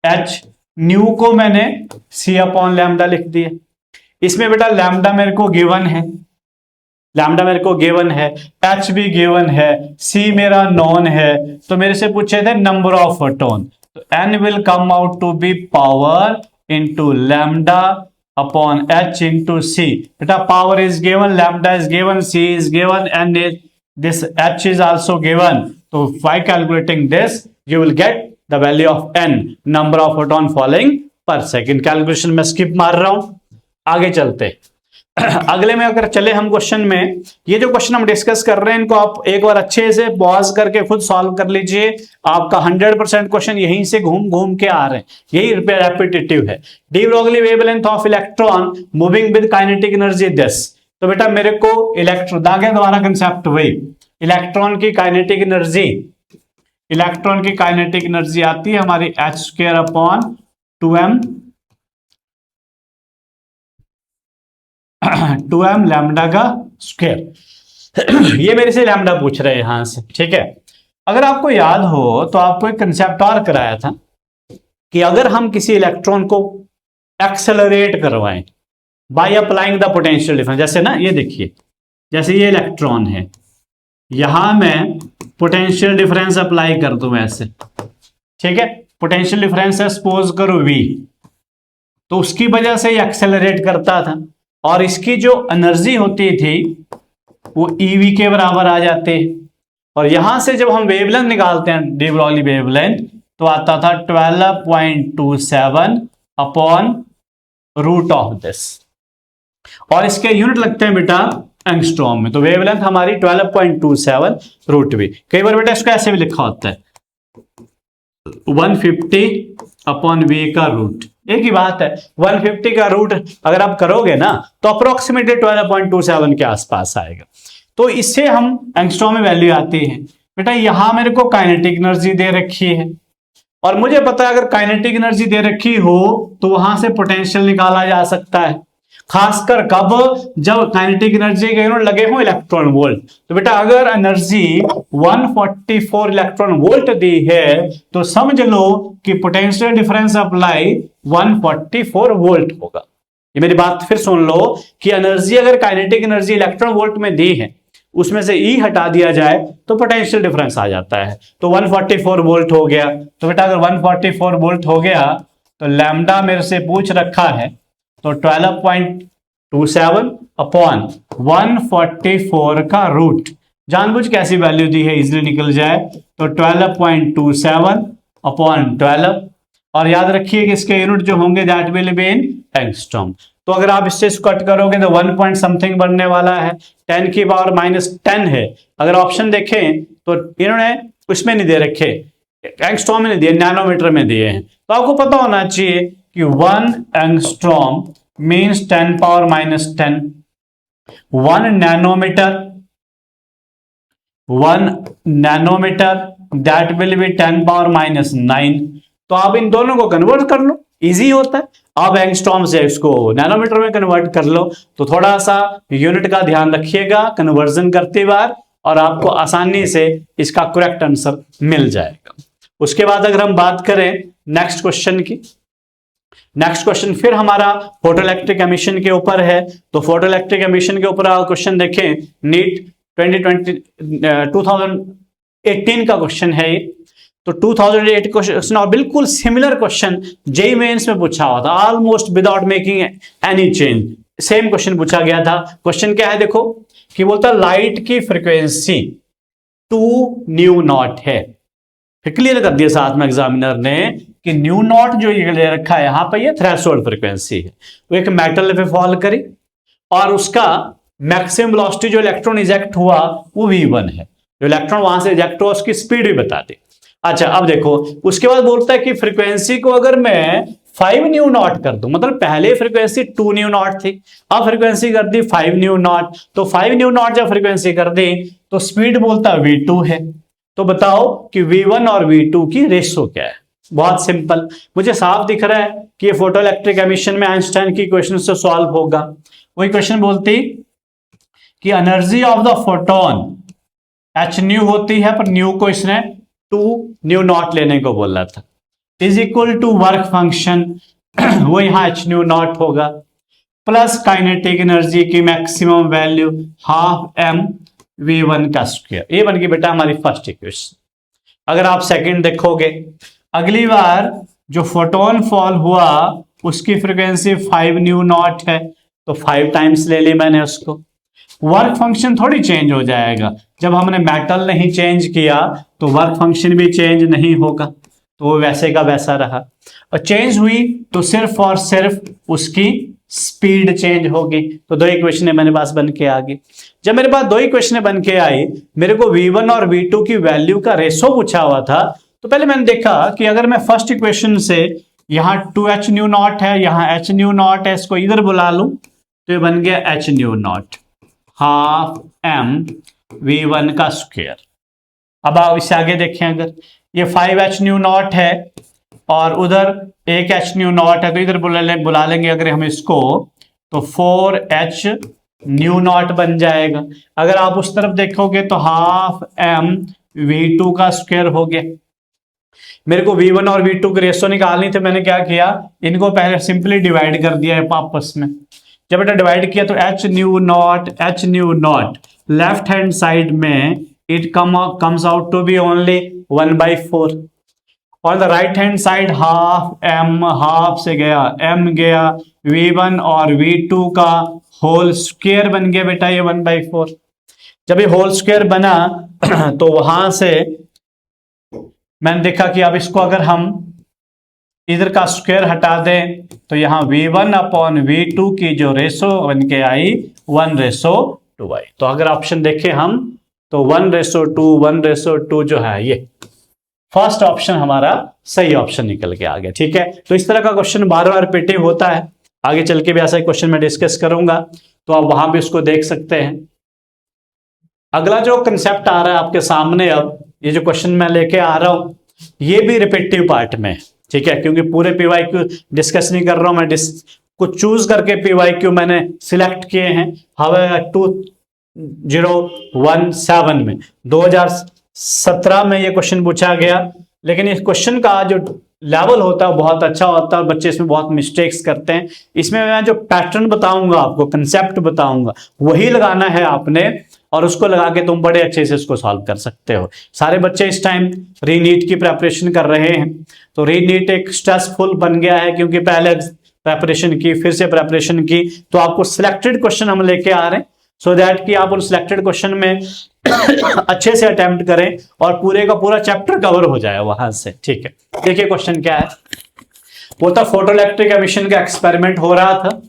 एच न्यू को मैंने सी अपॉन लैम्डा लिख दिया। इसमें बेटा लैम्डा मेरे को गिवन है, लैम्डा मेरे को गिवन है, एच भी गिवन है, सी मेरा नॉन है। तो मेरे से पूछे थे नंबर ऑफ फोटोन, तो n will come out to be power into lambda upon h into c. बेटा power is given, lambda is given, c is given, n is this, h is also given. तो by calculating this you will get the value of n, number of photon falling per second. Calculation में स्किप मार रहा हूं, आगे चलते। अगले में अगर चले हम क्वेश्चन में, ये जो क्वेश्चन हम डिस्कस कर रहे हैं इनको आप एक बार अच्छे से पॉज करके खुद सॉल्व कर लीजिए। आपका 100% क्वेश्चन यहीं से घूम घूम के आ रहे हैं, यही रेपिटेटिव है। De Broglie wavelength of electron moving with kinetic energy this. तो बेटा मेरे को इलेक्ट्रॉन दागे दोबारा कंसेप्ट वही, इलेक्ट्रॉन की काइनेटिक एनर्जी, इलेक्ट्रॉन की काइनेटिक एनर्जी आती है हमारी h² अपॉन 2m लैम्डा का स्क्वायर। ये मेरे से लैम्डा पूछ रहे हैं यहां से, ठीक है। अगर आपको याद हो तो आपको एक कंसेप्ट और कराया था कि अगर हम किसी इलेक्ट्रॉन को एक्सेलरेट करवाएं by applying the potential difference, जैसे ना ये देखिए, जैसे ये इलेक्ट्रॉन है, यहां मैं पोटेंशियल डिफरेंस अप्लाई कर दूं ऐसे, ठीक है। पोटेंशियल डिफरेंस है सपोज करो V, तो उसकी वजह से ये एक्सेलरेट करता था और इसकी जो एनर्जी होती थी वो EV के बराबर आ जाते हैं। और यहां से जब हम वेवलेंथ निकालते हैं, डी ब्रोगली वेवलेंथ, तो आता था 12.27 अपॉन रूट ऑफ दिस, और इसके यूनिट लगते हैं बेटा एंगस्ट्रॉम में। तो वेवलेंथ हमारी 12.27 रूट V। कई बार बेटा इसको ऐसे भी लिखा होता है 150 अपॉन V का रूट, एक ही बात है। 150 का रूट अगर आप करोगे ना तो अप्रोक्सीमेटली 12.27 के आसपास आएगा। तो इससे हम एंगस्ट्रॉम में वैल्यू आती है। बेटा यहां मेरे को काइनेटिक एनर्जी दे रखी है और मुझे पता है अगर काइनेटिक एनर्जी दे रखी हो तो वहां से पोटेंशियल निकाला जा सकता है, खासकर कब, जब काइनेटिक एनर्जी के यूनिट लगे हो इलेक्ट्रॉन वोल्ट। तो बेटा अगर एनर्जी 144 इलेक्ट्रॉन वोल्ट दी है तो समझ लो कि पोटेंशियल डिफरेंस अप्लाई 144 वोल्ट होगा। ये मेरी बात फिर सुन लो कि एनर्जी अगर काइनेटिक एनर्जी इलेक्ट्रॉन वोल्ट में दी है, उसमें से E हटा दिया जाए तो पोटेंशियल डिफरेंस आ जाता है। तो 144 वोल्ट हो गया। तो बेटा अगर 144 वोल्ट हो गया तो लैम्डा मेरे से पूछ रखा है, तो 12.27 अपॉन 144 का रूट, जानबूझ के ऐसी वैल्यू दी है इजीली निकल जाए, तो 12.27 अपॉन 12। और याद रखिए कि इसके यूनिट जो होंगे that will be in angstrom. तो अगर आप इससे कट करोगे तो 1 पॉइंट समथिंग बनने वाला है, 10 की पावर -10 है। अगर ऑप्शन देखें तो इन्होंने उसमें नहीं दे रखे, एंगस्ट्रॉम में नहीं दिए, नैनोमीटर में दिए हैं। तो आपको पता होना चाहिए कि 1 angstrom means 10 power -10, 1 nanometer that will be 10 power -9। तो आप इन दोनों को कन्वर्ट कर लो, इजी होता है। आप एंगस्ट्रॉम से इसको नैनोमीटर में कन्वर्ट कर लो, तो थोड़ा सा यूनिट का ध्यान रखिएगा कन्वर्जन करते बार, और आपको आसानी से इसका करेक्ट आंसर मिल जाएगा। उसके बाद अगर हम बात करें नेक्स्ट क्वेश्चन की, नेक्स्ट क्वेश्चन फिर हमारा फोटोइलेक्ट्रिक एमिशन के ऊपर है। तो फोटोइलेक्ट्रिक एमिशन के ऊपर क्वेश्चन देखें, नीट 2018 का क्वेश्चन है ये। तो 2008 क्वेश्चन और बिल्कुल सिमिलर क्वेश्चन जेईई मेंस में पूछा हुआ था, almost without making any change, same question पूछा गया था। क्वेश्चन क्या है देखो, कि बोलता लाइट की फ्रीक्वेंसी 2μ0 है। फिर क्लियर कर दिया साथ में एग्जामिनर ने कि μ0 जो ये ले रखा है यहां पर, ये थ्रेशोल्ड फ्रीक्वेंसी है। वो एक मेटल पे फॉल करी और उसका मैक्सिमम वेलोसिटी जो इलेक्ट्रॉन इजेक्ट हुआ वो v1 है। जो इलेक्ट्रॉन वहां से इजेक्ट हुआ उसकी स्पीड भी बता दी। अच्छा अब देखो उसके बाद बोलता है कि फ्रीक्वेंसी को अगर मैं 5 न्यू नॉट कर दूं, मतलब पहले फ्रीक्वेंसी 2 न्यू नॉट थी, अब फ्रीक्वेंसी कर दी 5 न्यू नॉट, तो 5 न्यू नॉट जब फ्रीक्वेंसी कर दी तो स्पीड बोलता v2 है। तो बताओ कि v1 और v2 की रेशो क्या है। बहुत सिंपल, मुझे साफ दिख रहा है कि ये फोटो इलेक्ट्रिक एमिशन में आइंस्टाइन की क्वेश्चन से सॉल्व होगा। वही क्वेश्चन बोलती कि energy of the photon H new होती है, पर न्यू को इसने 2 न्यू नॉट लेने को बोला था, is equal to work function वो यहां एच न्यू नॉट होगा, प्लस काइनेटिक एनर्जी की maximum value half m v1 का स्क्वायर। ये बन गई बेटा हमारी फर्स्ट इक्वेशन। अगर आप सेकंड देखोगे, अगली बार जो फोटोन फॉल हुआ उसकी फ्रीक्वेंसी 5 न्यू नॉट है, तो 5 टाइम्स ले ली मैंने उसको। वर्क फंक्शन थोड़ी चेंज हो जाएगा, जब हमने मेटल नहीं चेंज किया तो वर्क फंक्शन भी चेंज नहीं होगा, तो वो वैसे का वैसा रहा। और चेंज हुई तो सिर्फ और सिर्फ उसकी स्पीड चेंज होगी। तो 2 इक्वेशन मेरे पास बन के आ गई। जब मेरे पास 2 इक्वेशन बन के आई, मेरे को v1 और v2 की वैल्यू का रेशो पूछा हुआ था, तो पहले मैंने देखा कि अगर मैं फर्स्ट इक्वेशन से यहां 2h न्यू नॉट है, यहां h न्यू नॉट है, इसको इधर बुला लूं तो ये बन गया h nu not half m v1 का स्क्वायर। अब आप इससे आगे देखें, अगर ये 5h न्यू नॉट है और उधर 1h न्यू नॉट है, तो इधर बुला लेंगे अगर हम इसको, तो 4h न्यू नॉट बन जाएगा। अगर आप उस तरफ देखोगे तो हाफ m v2 का स्क्वायर हो गया। मेरे को v1 और v2 की रेशो निकालनी थी, मैंने क्या किया, इनको पहले सिंपली डिवाइड कर दिया है आपस में। जब बेटा डिवाइड किया तो h nu not left hand side में it comes out to be only 1/4। On the right hand side half m, half से गया m गया, v1 और v2 का होल स्क्वायर बन गया बेटा ये 1/4। जब ये होल स्क्वायर बना तो वहां से मैंने देखा कि अब इसको अगर हम इधर का स्क्वायर हटा दें तो यहां v1 अपॉन v2 की जो रेशो बन के आई 1:2 आई। तो अगर ऑप्शन देखें हम तो 1:2 जो है ये फर्स्ट ऑप्शन हमारा सही ऑप्शन निकल के आ गया। ठीक है, तो इस तरह का क्वेश्चन बार बार रिपीटिव होता है, आगे चल के भी ऐसा क्वेश्चन मैं डिस्कस करूंगा, तो आप वहां भी उसको देख सकते हैं। अगला जो कंसेप्ट आ रहा है आपके सामने, अब ये जो क्वेश्चन मैं लेके आ रहा हूं ये भी रिपीटिव पार्ट में, ठीक है, क्योंकि पूरे पीवाईक्यू डिस्कस नहीं कर रहा हूं मैं, कुछ चूज करके पीवाईक्यू मैंने सिलेक्ट किए हैं। हवा 2017 में 2017 में ये क्वेश्चन पूछा गया, लेकिन इस क्वेश्चन का जो लेवल होता है बहुत अच्छा होता है और बच्चे इसमें बहुत मिस्टेक्स करते हैं। इसमें मैं जो पैटर्न बताऊंगा आपको, कंसेप्ट बताऊंगा, वही लगाना है आपने, और उसको लगा के तुम बड़े अच्छे से इसको सॉल्व कर सकते हो। सारे बच्चे इस टाइम रीनीट की प्रेपरेशन कर रहे हैं, तो रीनीट एक स्ट्रेसफुल बन गया है, क्योंकि पहले प्रेपरेशन की फिर से प्रेपरेशन की, तो आपको सिलेक्टेड क्वेश्चन हम लेके आ रहे हैं सो दैट कि आप उन सिलेक्टेड क्वेश्चन में अच्छे से अटेम्प्ट करें और पूरे का पूरा चैप्टर कवर हो जाए वहां से। ठीक है, देखिए क्वेश्चन क्या है। वो था फोटोइलेक्ट्रिक एमिशन का एक्सपेरिमेंट हो रहा था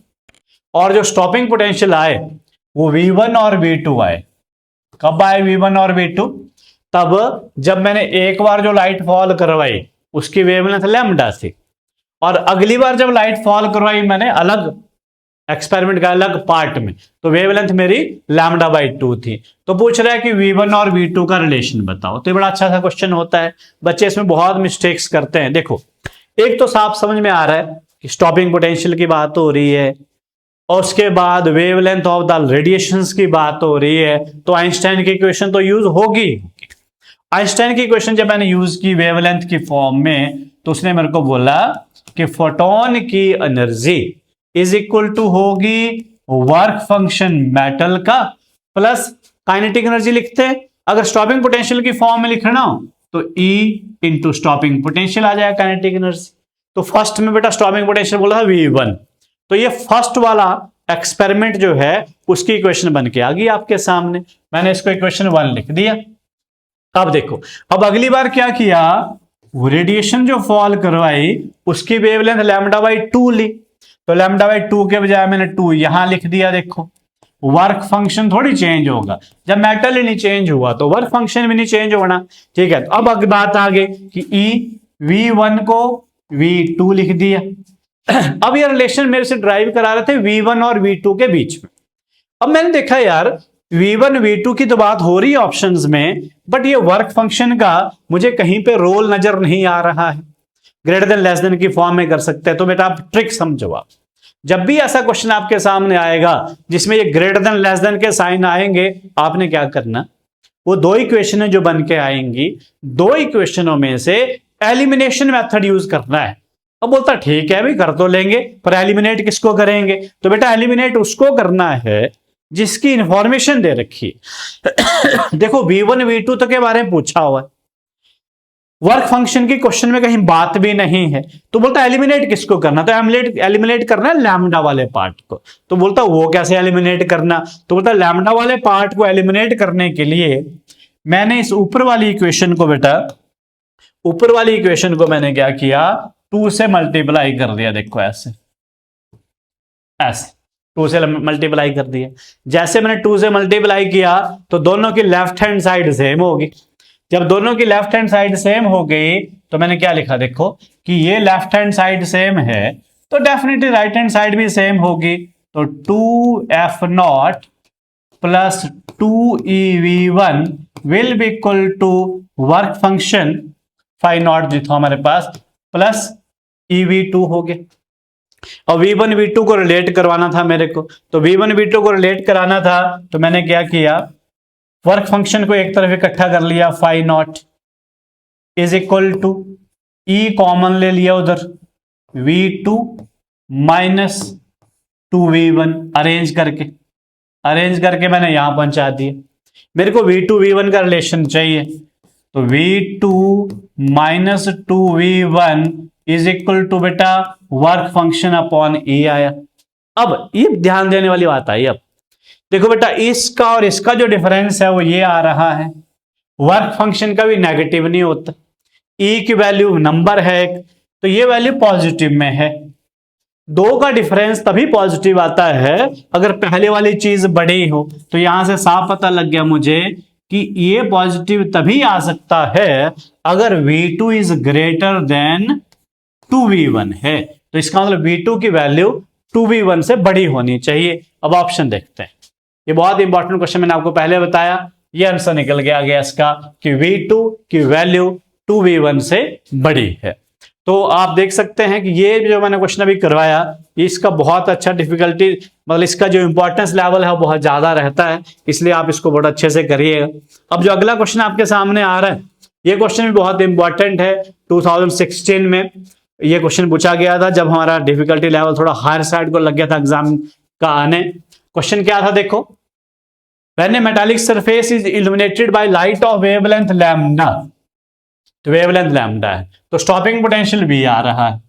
और जो स्टॉपिंग पोटेंशियल आए वो v1 और v2 आए। कब आए v1 और v2? तब जब मैंने एक बार जो लाइट फॉल करवाई उसकी वेवलेंथ लैम्डा थी, और अगली बार जब लाइट फॉल करवाई मैंने अलग एक्सपेरिमेंट का अलग पार्ट में, तो वेवलेंथ मेरी λ/2 थी। तो पूछ रहा है कि v1 और v2 का रिलेशन बताओ। तो ये बड़ा अच्छा सा क्वेश्चन होता है, बच्चे इसमें बहुत मिस्टेक्स करते हैं। देखो, एक तो साफ समझ में आ रहा है कि स्टॉपिंग पोटेंशियल की बात हो रही है और उसके बाद वेवलेंथ ऑफ द रेडिएशंस की बात हो रही है, तो आइंस्टाइन की इक्वेशन तो यूज होगी। आइंस्टाइन की इक्वेशन जब मैंने यूज की वेवलेंथ की फॉर्म में, तो उसने मेरे को बोला कि फोटोन की एनर्जी इज इक्वल टू होगी वर्क फंक्शन मेटल का प्लस काइनेटिक एनर्जी लिखते हैं। अगर स्टॉपिंग पोटेंशियल की फॉर्म में लिखना हो तो E इंटू स्टॉपिंग पोटेंशियल आ जाएगा काइनेटिक एनर्जी। तो फर्स्ट में बेटा स्टॉपिंग पोटेंशियल बोला था v1, तो ये फर्स्ट वाला एक्सपेरिमेंट जो है उसकी इक्वेशन बन के आ गई आपके सामने। मैंने इसको इक्वेशन 1 लिख दिया। अब देखो, अब अगली बार क्या किया, रेडिएशन जो फॉल करवाई उसकी वेवलेंथ λ/2 ली, तो लैम्डा बाई 2 के बजाय मैंने 2 यहां लिख दिया। देखो वर्क फंक्शन थोड़ी चेंज होगा, जब मेटल ही नहीं चेंज हुआ तो वर्क फंक्शन भी नहीं चेंज होना। ठीक है, तो अब अगर बात आ गई कि ई V1 को V2 लिख दिया। अब ये रिलेशन मेरे से ड्राइव करा रहे थे V1 और V2 के बीच में। अब मैंने देखा यार V1 V2 की तो बात हो रही है ऑप्शंस में, बट ये वर्क फंक्शन का मुझे कहीं पे रोल नजर नहीं आ रहा है। ग्रेटर देन लेस देन की फॉर्म में कर सकते हैं। तो बेटा आप ट्रिक समझो। आप जब भी ऐसा क्वेश्चन आपके सामने आएगा जिसमें ये ग्रेटर देन लेस देन के साइन आएंगे, आपने क्या करना, वो दो इक्वेशन जो बन के आएंगी, दो इक्वेशनों में से एलिमिनेशन मेथड यूज करना है। अब बोलता ठीक है भाई कर तो लेंगे, पर एलिमिनेट किसको करेंगे? तो बेटा एलिमिनेट उसको करना है जिसकी इंफॉर्मेशन दे रखी है। देखो V1 V2 तक के बारे में पूछा हुआ है, वर्क फंक्शन की क्वेश्चन में कहीं बात भी नहीं है। तो बोलता एलिमिनेट किसको करना? तो एलिमिनेट करना है लैम्डा वाले पार्ट को। तो बोलता वो कैसे एलिमिनेट करना? तो बोलता लैम्डा वाले पार्ट को एलिमिनेट करने के लिए मैंने इस ऊपर वाली इक्वेशन को, बेटा ऊपर वाली इक्वेशन को मैंने क्या किया, 2 से मल्टीप्लाई कर दिया। देखो ऐसे ऐसे 2 से मल्टीप्लाई कर दिया। जैसे मैंने 2 से मल्टीप्लाई किया तो दोनों की लेफ्ट हैंड साइड सेम होगी। जब दोनों की लेफ्ट हैंड साइड सेम हो गई तो मैंने क्या लिखा, देखो कि ये लेफ्ट हैंड साइड सेम है तो डेफिनेटली राइट हैंड साइड भी सेम होगी। तो 2F0 plus 2EV1 will be equal to work function phi not जो था हमारे पास प्लस EV2 हो गया। और V1 V2 को रिलेट करवाना था मेरे को, तो V1 V2 को रिलेट कराना था तो मैंने क्या किया, वर्क फंक्शन को एक तरफ इकट्ठा कर लिया, phi not is equal to E common ले लिया उधर, V2 माइनस 2V1 अरेंज करके मैंने यहां पहुंचा दिया। मेरे को V2 V1 का रिलेशन चाहिए, तो V2 minus 2V1 is equal to बेटा वर्क फंक्शन अपॉन E आया। अब ये ध्यान देने वाली बात आई। अब देखो बेटा इसका और इसका जो डिफरेंस है वो ये आ रहा है, वर्क फंक्शन का भी नेगेटिव नहीं होता। ई की वैल्यू नंबर है तो ये वैल्यू पॉजिटिव में है। दो का डिफरेंस तभी पॉजिटिव आता है अगर पहले वाली चीज बड़ी हो। तो यहां से साफ पता लग गया मुझे कि ये पॉजिटिव तभी आ सकता है अगर V2 is greater than 2V1 है। तो इसका मतलब V2 की वैल्यू 2V1 से बड़ी होनी चाहिए। अब ऑप्शन देखते हैं, ये बहुत इंपॉर्टेंट क्वेश्चन मैंने आपको पहले बताया, ये आंसर निकल गया इसका कि V2 की वैल्यू 2V1 से बड़ी है। तो आप देख सकते हैं कि ये जो मैंने क्वेश्चन अभी करवाया इसका बहुत अच्छा डिफिकल्टी, मतलब इसका जो इंपॉर्टेंस लेवल है वो बहुत ज्यादा रहता है, इसलिए आप इसको बहुत अच्छे से करिएगा। अब जो अगला क्वेश्चन आपके सामने आ रहा है, ये क्वेश्चन भी बहुत इंपॉर्टेंट है। 2016 में ये क्वेश्चन पूछा गया था जब हमारा डिफिकल्टी लेवल थोड़ा हायर साइड को लग गया था एग्जाम का आने। क्वेश्चन क्या था देखो, when A metallic surface is illuminated by light of wavelength lambda, तो वेवलेंथ लैम्डा है तो स्टॉपिंग पोटेंशियल V आ रहा है।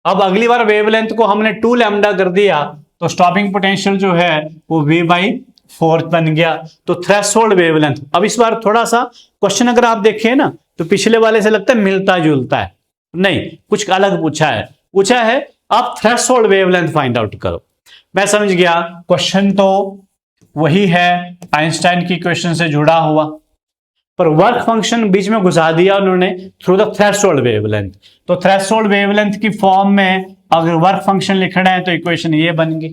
अब अगली बार वेवलेंथ को हमने 2 लैम्डा कर दिया तो स्टॉपिंग पोटेंशियल जो है वो V/4 बन गया। तो थ्रेशोल्ड वेवलेंथ, अब इस बार थोड़ा सा क्वेश्चन अगर आप देखें ना तो पिछले वाले से लगता है मिलता जुलता है, नहीं कुछ अलग पूछा है आप थ्रेशोल्ड वेवलेंथ फाइंड आउट करो। मैं समझ गया क्वेश्चन तो वही है आइंस्टाइन की इक्वेशन से जुड़ा हुआ, पर वर्क फंक्शन बीच में घुसा दिया उन्होंने थ्रू द थ्रेशोल्ड वेवलेंथ। तो थ्रेशोल्ड वेवलेंथ की फॉर्म में अगर वर्क फंक्शन लिखना है तो इक्वेशन ये बन गई।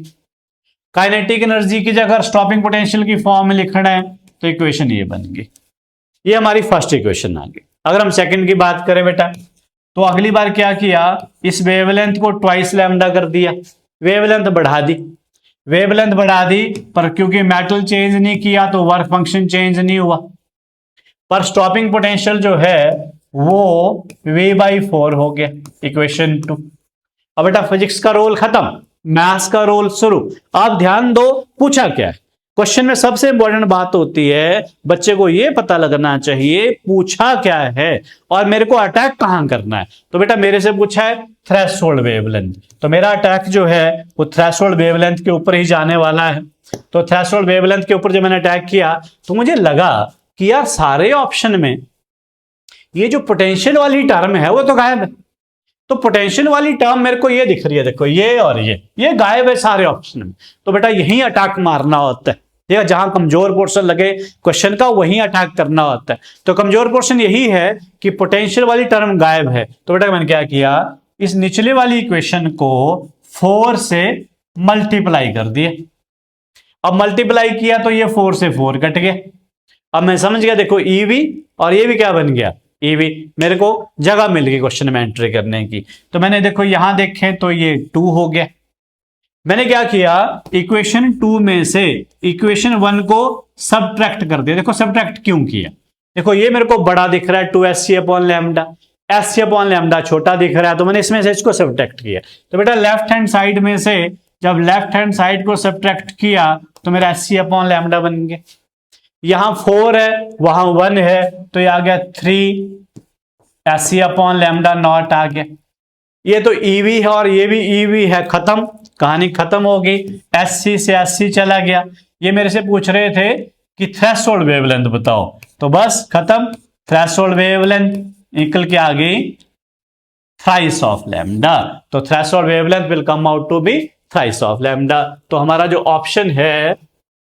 काइनेटिक एनर्जी की जगह स्टॉपिंग पोटेंशियल की फॉर्म में लिखना है तो इक्वेशन ये बन गई। ये हमारी फर्स्ट इक्वेशन आ गई। अगर हम सेकंड की बात करें बेटा, तो अगली बार क्या किया, इस वेवलेंथ को ट्वाइस लैम्डा कर दिया, वेवलेंथ बढ़ा दी, पर क्योंकि मेटल चेंज नहीं किया तो वर्क फंक्शन चेंज नहीं हुआ, पर स्टॉपिंग पोटेंशियल जो है वो V/4 हो गया, इक्वेशन 2। अब बेटा फिजिक्स का रोल खत्म, मैथ्स का रोल शुरू। आप ध्यान दो पूछा क्या है क्वेश्चन में। सबसे इंपॉर्टेंट बात होती है बच्चे को ये पता लगना चाहिए पूछा क्या है और मेरे को अटैक कहां करना है। तो बेटा मेरे से पूछा है थ्रेशोल्ड वेवलेंथ, तो मेरा अटैक जो है वो थ्रेशोल्ड वेवलेंथ के ऊपर ही जाने वाला है। तो थ्रेशोल्ड वेवलेंथ के ऊपर जब मैंने अटैक किया तो मुझे लगा कि यार सारे ऑप्शन में ये जो पोटेंशियल वाली टर्म है वो तो गायब है। तो पोटेंशियल वाली टर्म मेरे को ये दिख रही है, देखो ये और ये गायब है सारे ऑप्शन में। तो बेटा यही अटैक मारना होता है, ठीक है, जहां कमजोर पोर्शन लगे क्वेश्चन का वहीं अटैक करना होता है। तो कमजोर पोर्शन यही है कि पोटेंशियल वाली टर्म गायब है। तो बेटा मैंने क्या किया, इस निचले वाली इक्वेशन को 4 से मल्टीप्लाई कर दिए। अब मल्टीप्लाई किया तो ये 4 से 4 कट गया। अब मैं समझ गया, देखो ईवी और ये भी क्या बन गया, ईवी। मेरे को जगह मिल गई क्वेश्चन में एंट्री करने की। तो मैंने देखो यहां देखें तो ये 2 हो गया। मैंने क्या किया, इक्वेशन 2 में से इक्वेशन 1 को सबट्रैक्ट कर दिया। देखो सबट्रैक्ट क्यों किया, देखो ये मेरे को बड़ा दिख रहा है 2sc upon lambda, sc upon lambda छोटा दिख रहा है, तो मैंने इसमें से इसको सबट्रैक्ट किया। तो बेटा लेफ्ट हैंड साइड में से जब लेफ्ट हैंड साइड को सबट्रैक्ट किया तो मेरा sc अपॉन लैम्डा बन गया। यहां 4 है वहां 1 है, तो ये आ गया 3 sc अपॉन लैम्डा नॉट आ गया। ये तो ईवी है और ये भी ईवी है, खत्म, कहानी खत्म हो गई। SC से SC चला गया। ये मेरे से पूछ रहे थे कि थ्रेशोल्ड वेवलेंथ बताओ, तो बस खत्म, थ्रेशोल्ड वेवलेंथ निकल के आ गई थ्राइस ऑफ लैम्डा। तो threshold wavelength will come out to be thrice of lambda. तो हमारा जो ऑप्शन है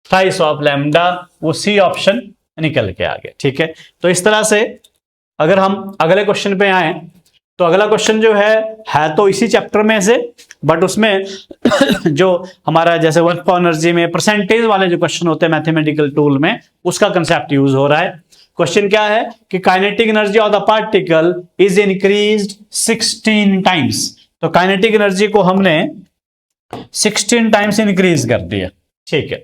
थ्राइस ऑफ लैम्डा वो सी ऑप्शन निकल के आ गया, ठीक है। तो इस तरह से अगर हम अगले क्वेश्चन पे आए तो अगला क्वेश्चन जो है तो इसी चैप्टर में से, बट उसमें जो हमारा जैसे वर्क फॉर एनर्जी में परसेंटेज वाले जो क्वेश्चन होते हैं मैथमेटिकल टूल में, उसका कंसेप्ट यूज हो रहा है। क्वेश्चन क्या है कि kinetic energy of the particle is increased 16 times. तो काइनेटिक एनर्जी को हमने 16 टाइम्स इंक्रीज कर दिया, ठीक है।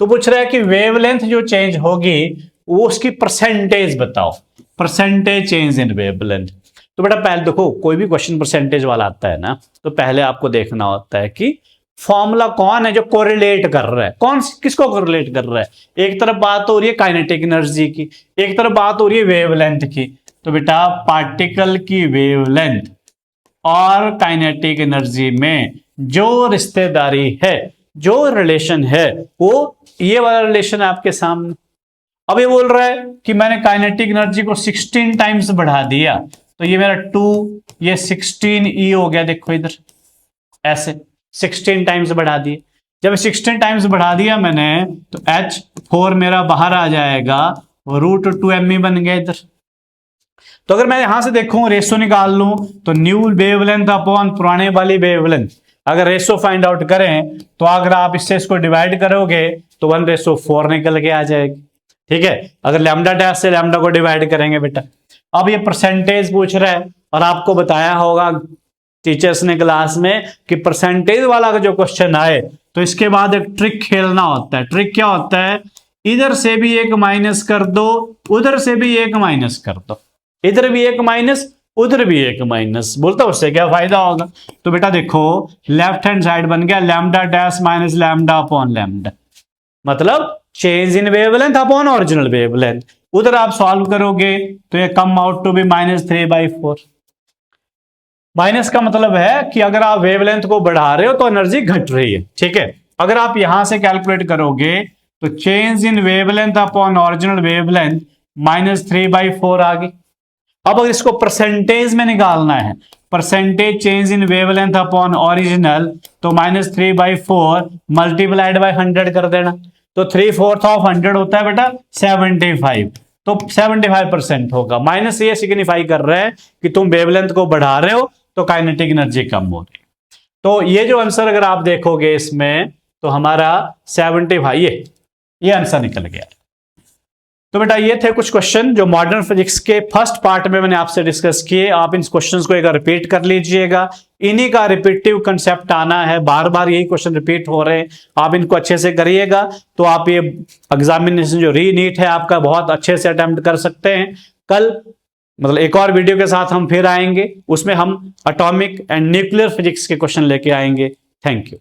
तो पूछ रहा है कि वेवलेंथ जो चेंज होगी वो उसकी परसेंटेज बताओ, परसेंटेज चेंज इन वेवलेंथ। तो बेटा पहले देखो, कोई भी क्वेश्चन परसेंटेज वाला आता है ना, तो पहले आपको देखना होता है कि फॉर्मूला कौन है जो कोरिलेट कर रहा है, कौन किसको कोरिलेट कर रहा है। एक तरफ बात हो रही है काइनेटिक एनर्जी की, एक तरफ बात हो रही है वेवलेंथ की। तो बेटा पार्टिकल की वेवलेंथ और काइनेटिक एनर्जी में जो रिश्तेदारी है, जो रिलेशन है, वो ये वाला रिलेशन आपके सामने। अब ये बोल रहा है कि मैंने काइनेटिक एनर्जी को 16 टाइम्स बढ़ा दिया, तो ये मेरा 2, ये 16 हो गया। देखो इधर ऐसे 16 टाइम्स बढ़ा दिए। जब 16 टाइम्स बढ़ा दिया मैंने तो H4 मेरा बाहर आ जाएगा, √2m बन गया इधर। तो अगर मैं यहां से देखूं रेशो निकाल लूं तो न्यू वेवलेंथ अपॉन पुराने वाली वेवलेंथ, अगर रेशो फाइंड आउट करें तो अगर आप इससे इसको डिवाइड करोगे तो 1:4 निकल के आ जाएगी, ठीक है। अगर लैम्डा डैश से लैम्डा को डिवाइड करेंगे बेटा। अब ये परसेंटेज पूछ रहा है और आपको बताया होगा टीचर्स ने क्लास में कि परसेंटेज वाला जो क्वेश्चन आए तो इसके बाद एक ट्रिक खेलना होता है। ट्रिक क्या होता है, इधर से भी एक माइनस कर दो, उधर से भी एक माइनस कर दो, इधर भी एक माइनस, उधर भी एक माइनस। बोलता उससे क्या फायदा होगा। तो बेटा देखो लेफ्ट हैंड साइड बन गया lambda dash minus lambda upon lambda, मतलब change in wavelength upon original wavelength. उधर आप सॉल्व करोगे तो ये come out to be -3/4। Minus का मतलब है कि अगर आप वेवलेंथ को बढ़ा रहे हो तो एनर्जी घट रही है, ठीक है। अगर आप यहां से कैलकुलेट करोगे तो change in wavelength upon original wavelength -3/4 आ गई। अब अगर इसको परसेंटेज में निकालना है, percentage change in wavelength upon original, तो -3/4 मल्टीप्लाइड बाय 100 कर देना। तो 3/4 ऑफ 100 होता है बेटा 75, तो 75% होगा। माइनस ये सिग्निफाई कर रहा है कि तुम वेवलेंथ को बढ़ा रहे हो तो काइनेटिक एनर्जी कम हो रही है। तो ये जो आंसर अगर आप देखोगे इसमें तो हमारा 75 ये आंसर निकल गया। तो बेटा ये थे कुछ क्वेश्चन जो मॉडर्न फिजिक्स के फर्स्ट पार्ट में मैंने आपसे डिस्कस किए। आप इन क्वेश्चंस को एक बार रिपीट कर लीजिएगा, इन्हीं का रिपीटिव कंसेप्ट आना है, बार बार यही क्वेश्चन रिपीट हो रहे हैं, आप इनको अच्छे से करिएगा तो आप ये एग्जामिनेशन जो री नीट है आपका बहुत अच्छे से अटेम्प्ट कर सकते हैं। कल मतलब एक और वीडियो के साथ हम फिर आएंगे, उसमें हम एटॉमिक एंड न्यूक्लियर फिजिक्स के क्वेश्चन लेके आएंगे। Thank you.